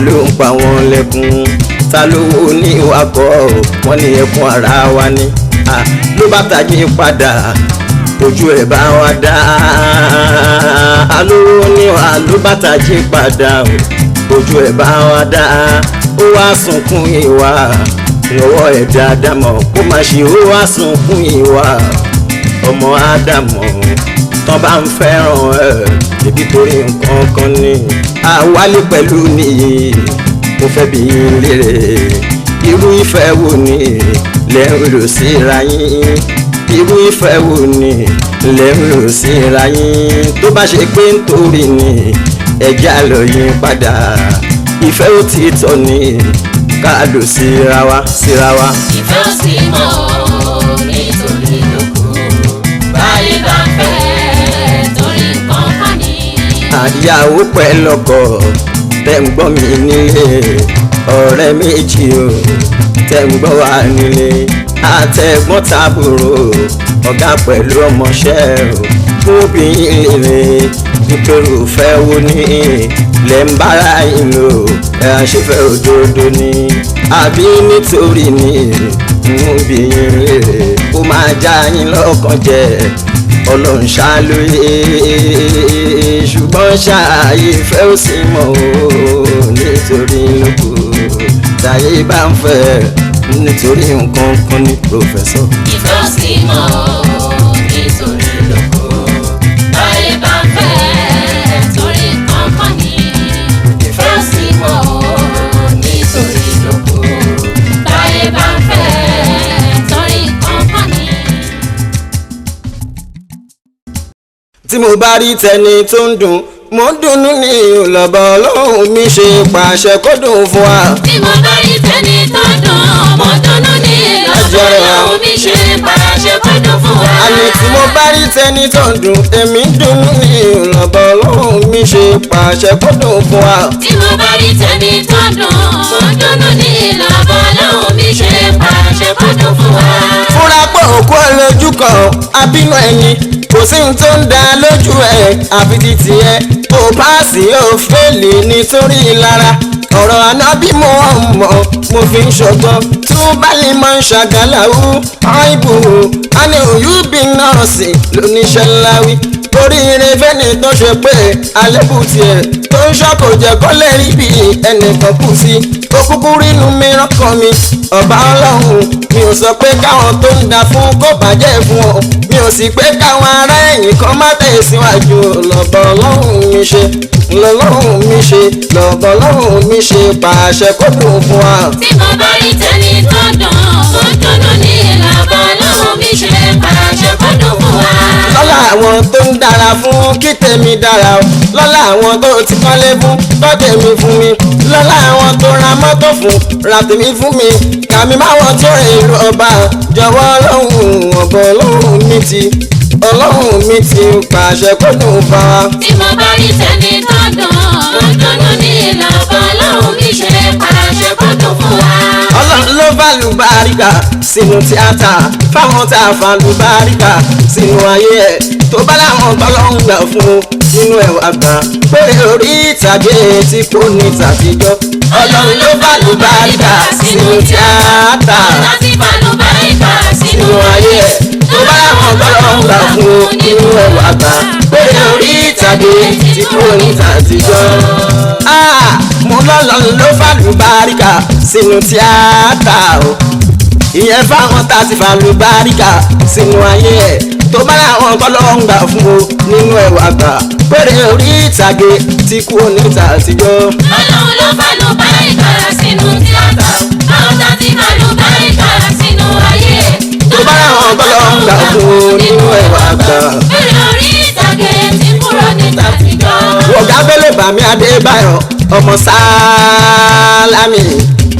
ló ń pa wọ́n lẹ́kún ta lówó níwà kọ́ wọ́n ní ẹkún ara wa ní ló bá tají padà ojú ẹ̀ bá wá dá alówó níwà ló bá tají padà ojú ẹ̀ bá wá dá ó wá sunkún ìwà lọ́wọ́ ẹ̀ dáadáa mọ̀ kó má ṣe ó wá sunkún ìwà ọmọ ádámọ̀ tán bá ń fẹ́ràn ẹ̀ ẹbí torí nǹkan kan ni àwálé pẹ̀lú nìyí mo fẹ́ bí yín lérè irú ìfẹ́ wo ni lẹ́ ń rò síra yín irú ìfẹ́ wo ni lẹ́ ń rò síra yín tó bá ṣe pé nítorí ni ẹ̀já lọ yín padà ìfẹ́ òtítọ́ ni ká lò síra wa síra wa. ìfẹ́ ò sí mọ́ nítorí lóko báyé bá fẹ́ torí nǹkan kan ní. àyàwó pẹ̀lú ọkọ tẹ́ ń gbọ́ mi nílé ọ̀rẹ́ méjì o tẹ́ ń gbọ́ wa nílé àtẹ̀gbọ́n tàbúrò ọ̀gá pẹ̀lú ọmọọṣẹ́ o fún obìnrin lè nítorí òfẹ́ wo ni lẹ́ ń bára yín lò ẹ̀ àṣefẹ́ òdodo ni àbí nítorí ni obìnrin lè kó máa já yín lọ́kàn jẹ́ ọlọ́run ṣàlóye ṣùgbọ́n ṣàyè fẹ́ ó sì mọ̀ o nítorí lóko táyé bá ń fẹ́ nítorí nǹkan kan ní pòfẹ́sọ̀. ìfẹ́ ò sí mọ́ nítorí lóko báyé bá fẹ́ torí nǹkan kan ní. ìfẹ́ ò sí mọ́ nítorí lóko báyé bá fẹ́ torí nǹkan kan ní. tí mo bá rí tẹni tó ń dùn mo ń dunnú ní ìlọ́bọ̀ ọlọ́run mi ṣe pàṣẹ kó dùn fún wa. tí mo bá rí tẹni tó dùn mo dunnú ní ìlọ́bọ̀ ọlọ́run mi ṣe pàṣẹ kó dùn fún wa. àní tí mo bá rí tẹni tó ń dùn èmi ń dunnú ní ìlọ́bọ̀ ọlọ́run mi ṣe pàṣẹ kó dùn fún wa. tí mo bá rí tẹni tó dùn mo dunnú ní ìlọ́bọ̀ ọlọ́run mi ṣe pàṣẹ kó dùn fún wa. fúnra pé òkú ẹ lójú kan abínú ẹni kò sí ohun tó ń da lójú ẹ àfi ti tiẹ̀ kò páàsì yóò fẹ́ẹ̀lì nítorí lára ọ̀rọ̀ ànábì Muhammad mo fi ń ṣọgbọ́n tí wọ́n bá lè máa ń ṣàgàláwù àìbù àní òyùbí nọ́ọ̀sì lóníṣẹ́ ńláwí oríire fẹ́ni tó ṣe pé àlébù tiẹ̀ tó ń ṣọ́kò jẹ́ kó lè rí bí ẹnìkan kù sí òkúkú rínú mìíràn kan mi ọba ọlọ́run mi ò sọ pé káwọn tó ń da fún kó bàjẹ́ fún ọ mi ò sì pé káwọn ará ẹ̀yìn kan má tẹ̀síwájú lọ́bọ̀ ọlọ́run mi ṣe lọ́lọ́run mi ṣe lọ́bọ̀ ọlọ́run mi ṣe pàṣẹ kó dùn fún wa. tí mo bá rí tẹni tó dùn mo dunnú ní ìlọ́bọ̀ ọlọ́run mi ṣe pàṣẹ kó dùn fún wa. lọ́lá àwọn tó ń dára fún kí tèmi dára o lọ́lá àwọn tó ti kọ́lé fún kọ́ tèmi fún mi lọ́lá àwọn tó ra mọ́tò fún ra tèmi fún mi kàmí máwọn tó rìn ìlú ọba jọ̀wọ́ ọlọ́run ọ̀bọ̀ ọlọ́run mi ti ọlọ́run mi ti pàṣẹ kó dùn fún wa. tí mo bá rí tẹni tó dùn mo dunnú ní ìlọ́bọ̀ ọlọ́run mi ṣe pàṣẹ kó dùn fún wa. ọlọ́run ló bá lùbáríkà sínú tíátà fáwọn tá a fa lùbáríkà sínú ayé ẹ̀ tó bá láwọn tọ́lọ́run gbà fún nínú ẹ̀wà gbà pé orí ìtàgé tí kò ní tàbíjọ́ ọlọ́run ló bá lùbáríkà sínú tíátà láti bá lùbáríkà sínú ayé ẹ̀ tó bá láwọn tọ́lọ́run gbà fún nínú ẹ̀wà gbà pé orí ìtàgé tí kò ní tàbíjọ́. mo lọ́lọ́run ló fàlùbáríkà sínú tíátà o ìyẹn fáwọn tá a ti fàlùbáríkà sínú ayé ẹ̀ tó bá láwọn tọ́lọ́run gbà fún o nínú ẹ̀wà gbà péré orí ìtàgé tí kú oníta àtijọ́. ọlọ́run ló fàlùbáríkà sínú tíátà àwọn tá a ti fàlùbáríkà sínú ayé tó bá láwọn tọ́lọ́run gbà fún o nínú ẹ̀wà gbà. pẹ̀lú orí ìtàgé tí kúrò níta àtijọ́. wọ̀gá bẹ́lẹ̀ bàmí Adébáyọ̀ ọmọ Sálámì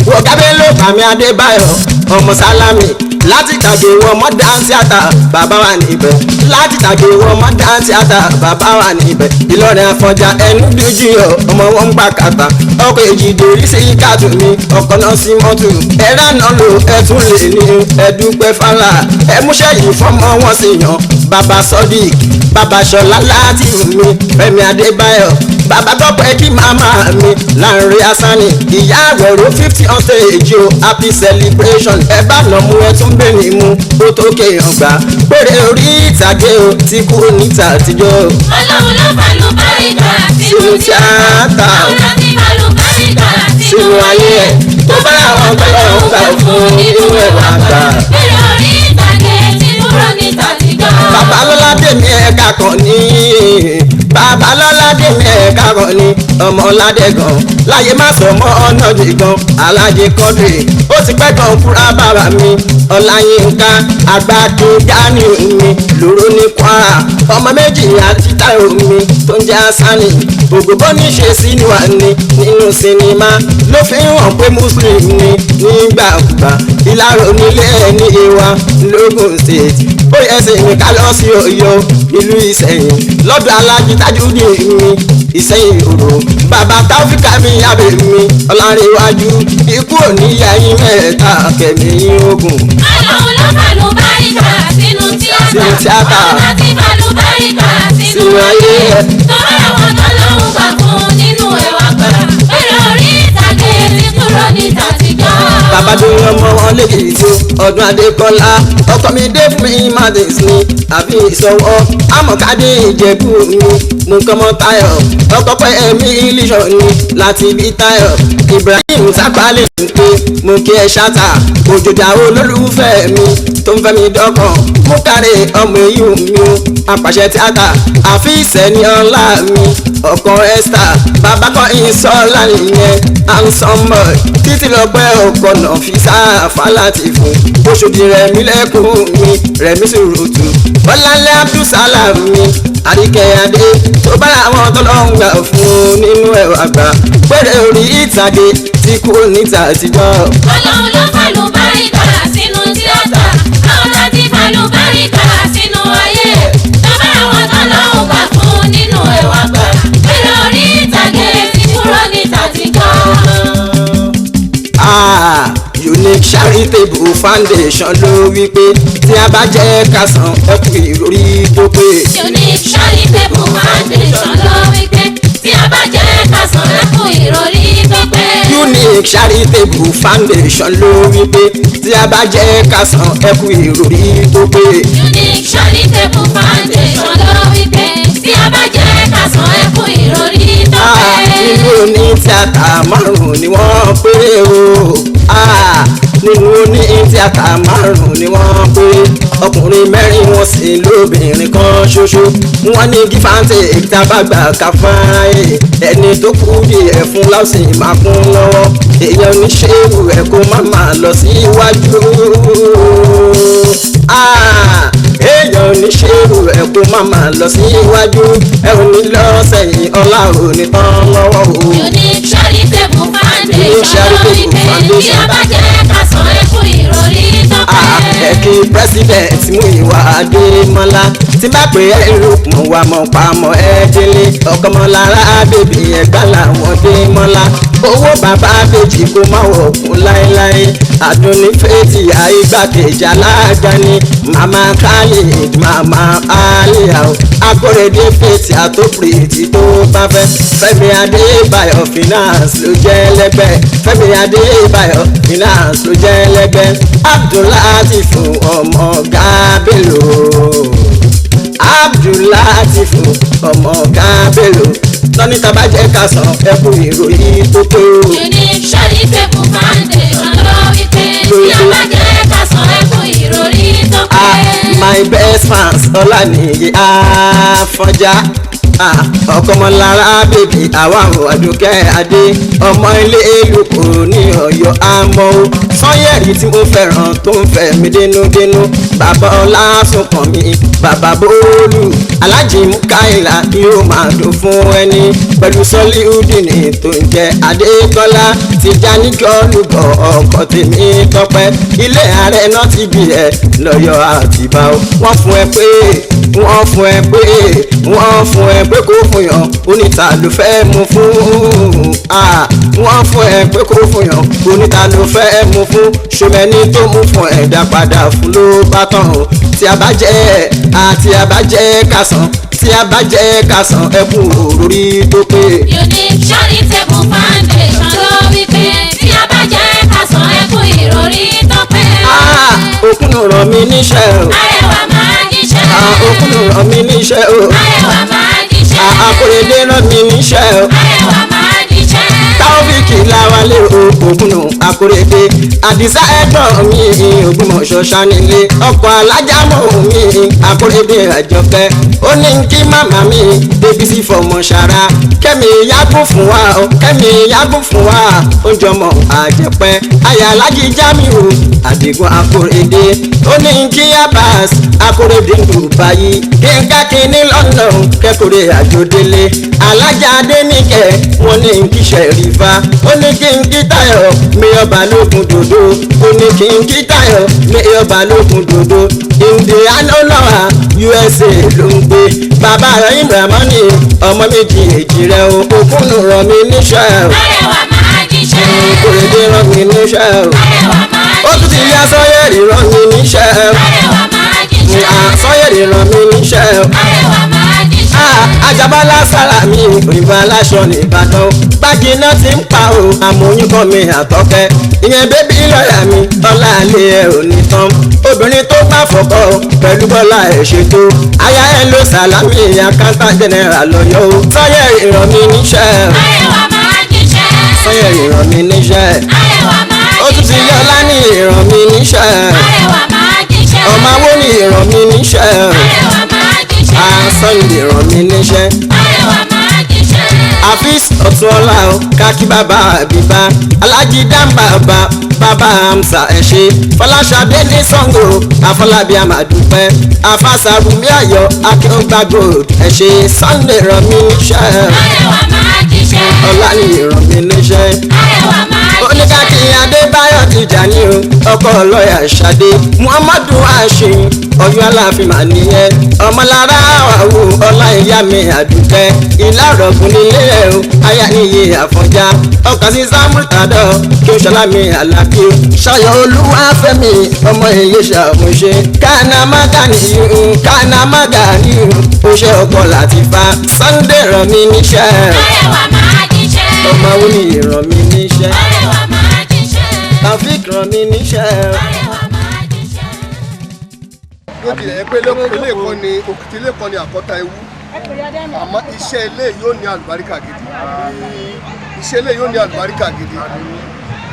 wọ̀gá bẹ́lẹ̀ bàmí Adébáyọ̀ ọmọ Sálámì láti tàgé wọ modern theatre bàbá wa níbẹ̀ láti tàgé wọ modern theatre bàbá wa níbẹ̀ Ìlọrin Àfọ̀njá ẹnu dújú yọ ọmọ wọn ń pa kàtà ọkọ̀ èjìdè orí sí kàtó mi ọkọ̀ náà sí mọ́tò ẹ̀rá náà lò ẹ̀tún lè ní ẹ̀dúpẹ́ fàlà ẹ̀múṣẹ́ yìí fọ́mọ wọn sì yàn bàbá Sodiq bàbá Ṣọlá láti mi Fẹ́mi Adébáyọ̀ bàbá tọ́pẹ́ kí màmá mi Lanre Asani ìyá àwẹ̀rọ 50 on stage o happy celebration ẹ bá nà mú ẹ tún bẹ́ẹ̀ ni mú ó tó kéèyàn gbà péré orí ìtàgé o ti kú níta àtijọ́. ọlọ́run ló fàlùbáríkà sínú tíátà àwọn tá a ti fàlùbáríkà sínú ayé ẹ̀ tó bá àwọn tọ́lọ́run gbà fún nínú ẹ̀wà gbà. pẹ̀lú orí ìtàgé tí kúrò níta àtijọ́. babalọ́ládé mi ẹ̀ka kan ní babalọ́ládé mi ẹ̀ka kan ní ọmọládé gan láyé má sọ mọ́ ọ̀nà dìgan alájẹ kọ́dùrì ó ti pẹ́ gan fúra bàbá mi ọláyínká àgbà kí gani mi lóró ní kwara ọmọ méjì àti táyọ̀ mi tó ń jẹ́ asani ògòbó níṣe sínú àní nínú sinimá ló fi hàn pé muslim ni nígbàkúgbà ìlàrọ̀ nílé ẹni ìwà lógùn state ó yẹ ẹsẹ̀ mi ká lọ sí Ọ̀yọ́ ìlú Ìṣẹ̀yìn lọ́dọ̀ alájí Tajudi mi Ìṣẹ̀yìn òrò bàbá táfíkà mi yàbẹ̀ mi ọ̀làǹrẹ̀wájú ikú òní yẹ̀yìn mẹ́ta kẹ̀mí ogun. Ọlọ́run ló fàlùbáríkà sínú tíátà ọ̀nà tí fàlùbáríkà sínú ayé tọ́lá àwọn tọ́lọ́hún gbà fún nínú ẹ̀wà gbà pẹ̀lú orí ìtàgé tí kúrò ní tàtijọ́. bàbá tó yan ọmọ wọn lè tó ọdún Adékọ́lá ọkọ mi dé fún mi madis ni àbí ìsọwọ́ amọ̀kadé Ìjẹ̀bú mi mo kọ́ mọ́ Táyọ̀ ọkọ̀ pẹ́ ẹ̀mí ilé-iṣọ́ ni láti bí Táyọ̀ Ibrahim sápálẹ̀ ń pé mo kí ẹ ṣáta òjòjà olólùfẹ́ mi tó ń fẹ́ mi dọ́kàn mo kárẹ̀ ọmọ èyí mi apàṣẹ tíátà àfi ìsẹ̀ni ọlá mi ọkàn Esther bàbá kan ìsọ̀lá nìyẹn handsome boy títí lọ́pẹ́ ọkọ̀ náà fi sáfà láti fún oṣòdì rẹ̀mí lẹ́kùn mi rẹ̀mí sùrùtù bọ́láńlé abdulsalam mi àríkẹ́yàdé tó bá àwọn tọ́lọ́ngbà fún nínú ẹ̀rọ àgbà pẹ̀lẹ́ orí ìtàgé tí kú níta àtijọ́. Ọlọ́run ló fàlùbáríkà sínú tíátà ọ̀nà tí fàlùbáríkà sínú ayé tọ́ba àwọn tọ́lọ́hún gbà fún nínú ẹ̀wà gbà pẹ̀lú orí ìtàgé tí kúrò ní tàtijọ́. Unique Charitable Foundation ló wí pé tí a bá jẹ́ ká san ẹkú ìròrí tó pé. Unique Charitable Foundation ló wí pé tí a bá jẹ́ ká san ẹkú ìròrí tó pé. Unique Charitable Foundation ló wí pé tí a bá jẹ́ ká san ẹkú ìròrí tó pé. Unique Charitable Foundation ló wí pé tí a bá jẹ́ ká san ẹkú ìròrí tó pé. nínú ní tíátà márùn-ún ni wọ́n péré o. nínú ní tíátà márùn-ún ni wọ́n péré ọkùnrin mẹ́rin wọ́n sì lóbìnrin kan ṣoṣo wọ́n ní gífàǹtì ìtàbàgbà káfáyé ẹni tó kú díẹ̀ fún láòsì máa kún lọ́wọ́ èèyàn ní ṣéwù ẹ̀ kó má máa lọ síwájú. èèyàn ní ṣéwù ẹ̀ kó má máa lọ síwájú ẹ̀ ò ní lọ sẹ́yìn ọlá ò ní tán lọ́wọ́ o. Unique Charitable Foundation ló wí pé tí a bá jẹ́ ká san ẹkú ìròrí tó pé. ẹ̀kí president Múyìwá Adémọ́lá tí bá pè é ìrùkùn wa mọ̀ pamọ́ ẹ délé ọkọ̀mọ́lára bèbí ẹ̀gbá làwọn Démọ́lá owó bàbá bèjì kó má wọ̀kùn láéláé àdúní fèjì àìgbàkejì alága ni màmá Khalid màmá Aliya akórèdé fèjì àtòpìrìtì tó bá fẹ́ Fẹ́mi Adébáyọ̀ finance ló jẹ́ lẹ́gbẹ́ Fẹ́mi Adébáyọ̀ finance ló jẹ́ lẹ́gbẹ́ Abdulatif ọmọ Gábélò Abdulatif ọmọ Gábélò tọ́ni tàbá jẹ́ ká san ẹkú ìròyìn tó pé o. Unique Charitable Foundation ló wí pé tí a bá jẹ́ ká san ẹkú ìròrí tó pé. My best fans Ọláníyì Àfọ̀njá ọkọmọlára bèbí àwọn Àdùkẹ́ Adé ọmọ ilé Èlùkò ní Ọ̀yọ́ àmọ́ o Sanyẹ̀rì tí mo fẹ́ràn tó ń fẹ́ mi dénúdénú bàbá Ọlásùnkànmí bàbá Bólú Aláàjì Múkáìlà yóò máa dùn fún ẹni pẹ̀lú Sọ́líùdìní tó ń jẹ́ Adékọ́lá Tìjání Jọ́lùbọ̀ ọkọ̀ tèmi Tọ́pẹ́ ilé ààrẹ náà ti bí ẹ lọ́yọ̀ Àtìbá o wọ́n fún ẹ pé kó fún yàn oníta ló fẹ́ mú fún wọ́n fún ẹ pé kó fún yàn oníta ló fẹ́ mú fún ṣòmẹ́ni tó mú fún ẹ̀dá padà fún ló bá tán o tí a bá jẹ́ ká san tí a bá jẹ́ ká san ẹkún òrórí tó pé. Unique Charitable Foundation ló wí pé tí a bá jẹ́ ká san ẹkún ìròrí tó pé. òkun ràn mí níṣẹ́ o. Arẹwà máa jíṣẹ́. òkun ràn mí níṣẹ́ o. Arẹwà máa jíṣẹ́. Akóredé ràn mí níṣẹ́ o. Arẹwà máa jíṣẹ́. Táófíìkì Láwálé o òkun Akóredé Àdìsá ẹ̀gbọ́n mi Ògbómọ̀ṣọ́ sanilé ọkọ̀ alájàmọ̀ mi Akóredé Àjọkẹ́ ó ní kí màmá mi Débísí fọmọ ṣara kẹ́mi yágùn fún wa kẹ́mi yágùn fún wa oúnjẹ ọmọ àjẹpẹ́ aya alájí Jamiu Àdìgún Akóredé ó ní kí Abbas Akóredé Dubai kí n káàkiri ní London kẹ́kọ̀ọ́rẹ́ àjòdélé alájà Adéníkẹ́ wọ́n ní kí Ṣẹ̀rífà ó ní kí n kí Táyọ̀ Mayor Balógun Dòdò ó ní kí n kí Táyọ̀ Mayor Balógun Dòdò Indiana lọ́wọ́ USA ló ń gbé bàbá rẹ̀ Ìbàmọ́ni ọmọ méjì èjì rẹ̀ òkúnnù rọ̀ mí níṣẹ́ Arẹwà máa jíṣẹ́. Akóredé rọ̀ mí níṣẹ́ Arẹwà máa ó tún ti jíṣẹ́. yá Sọ́yẹ̀rì rọ̀ mí níṣẹ́ Arẹwà máa jíṣẹ́. Sọ́yẹ̀rì rọ̀ mí níṣẹ́ Arẹwà máa jíṣẹ́. Àjàbálá sára mi òyìnbó aláṣọ nìbàdàn gbági náà ti ń pa o àmóyún kan mi Àtọ́kẹ́ ìyẹn bébí lọ́ọ̀yà mi ọlá ilé ẹ̀ ò ní tán obìnrin tó bá fọkọ pẹ̀lú bọ́lá ẹ̀ ṣètò aya ẹ̀ ló sàlámì àkántà jẹnẹra lọ́yọ́ o Sọ́yẹ̀rì ràn mí níṣẹ́ Arẹwà máa jíṣẹ́. Sọ́yẹ̀rì ràn mí níṣẹ́ Arẹwà máa ó tún ti yọ lání ìràn mí níṣẹ́ Arẹwà máa jíṣẹ́. ọmọ awó ni ìràn mí níṣẹ́ Arẹwà máa jíṣẹ́. Sunday ràn mí níṣẹ́. Arẹwà máa jíṣẹ́. Afis Ọ̀túnọlá o kákí bàbá àbíbá Alájí Dáńbàbá bàbá Hamza ẹ ṣé Fọláṣadé ní Ṣàngó Afọlábí Àmàdúpẹ́ Afásàrùmí Ayọ̀ Akíngbàgbò ẹ ṣé Sunday ràn mí níṣẹ́ Arẹwà máa jíṣẹ́. ọlá ni ràn mí níṣẹ́ Arẹwà máa jíṣẹ́. oníkàkí Adébáyọ̀ Tìjàní o ọkọ lọ́ọ̀yà Ṣadé Muhammadu Hashim Ọ̀yọ́ Aláàfin mà nìyẹn ọmọlára àwàwò ọlá ìyá mi Àdùkẹ́ ìlàrọ̀gùn nílé ẹ̀ o aya níye Àfọ̀njá ọkọ̀ sí Sámútàdọ̀ kí o ṣọlá mi Àlàbí o Ṣayọ̀ Olúwafẹ́mi ọmọ èyí ṣàmúṣe Kánámágàní o ṣe ọkọ̀ Làtífà Sunday ràn mí níṣẹ́ Arẹwà máa jíṣẹ́. ọmọ Wúni ràn mí níṣẹ́ Arẹwà máa jíṣẹ́. Taofik ràn mí níṣẹ́. Arẹwà máa jíṣẹ́. ló ti yẹ pé òkìtì ilé kan ni àkọ́tà ewu àmọ́ iṣẹ́ ilé yóò ní àlùbáríkà gidi iṣẹ́ ilé yóò ní àlùbáríkà gidi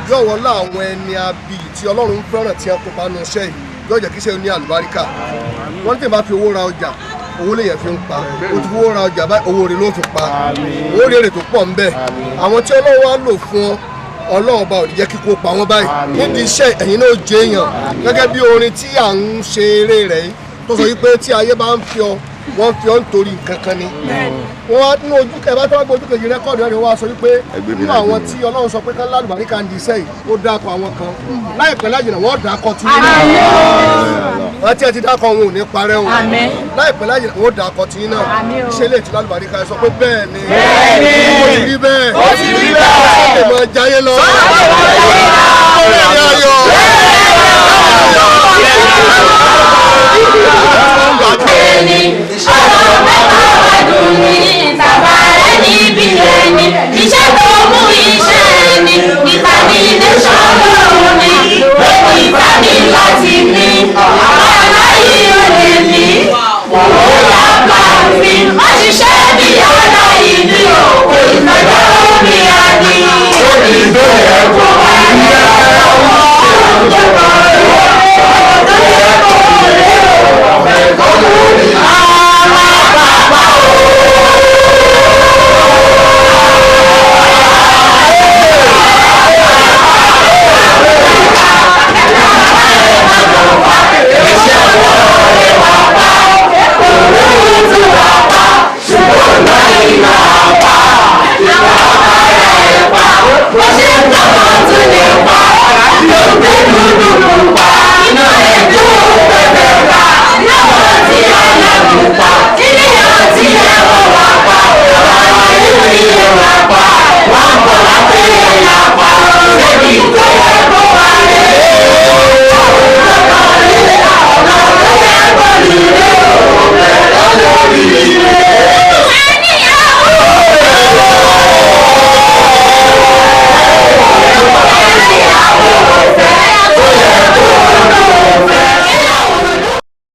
yóò wọ́n láwọn ẹni abì tí Ọlọ́run fẹ́ràn tí wọ́n kópa nù iṣẹ́ yìí yóò jẹ́ kí iṣẹ́ ní àlùbáríkà wọ́n ní tí bá fi owó ra ọjà owó lè yẹ fi ń pa o ti fowó ra ọjà báyìí owó rẹ̀ ló fi pa owó rẹ̀ tó pọ̀ ń bẹ àwọn tí Ọlọ́run wá lò fún ọ Ọlọ́run ọba ò ní jẹ́ kíkó pa wọ́n báyìí nídìí iṣẹ́ ẹ̀yin náà jẹ́ èèyàn gẹ́gẹ́ bí orin tí à ń ṣe eré rẹ̀ yìí tó sọ wípé tí ayé bá ń fi ọ wọ́n fi ọ́ nítorí nǹkan kan ni wọ́n wá nínú ojú kẹfà tó wá gbé ojú kejì rẹ́kọ́ọ̀dù rẹ̀ wá sọ wípé nínú àwọn tí Ọlọ́run sọ pé kán lálùbáríkà ń di iṣẹ́ yìí ó dákọ̀ àwọn kan láìpẹ́ lájìnà wọ́n dákọ̀ tí yín náà wọ́n tí ẹ ti dákọ̀ wọn ò ní parẹ́ wọn láìpẹ́ lájìnà wọ́n dákọ̀ tí yín náà ṣe lè ti lálùbáríkà sọ pé bẹ́ẹ̀ ni ó ti rí bẹ́ẹ̀ ó ti rí bẹ́ẹ̀ ó lè mọ jayé lọ Ẹni ọ̀rọ̀ mẹ́ta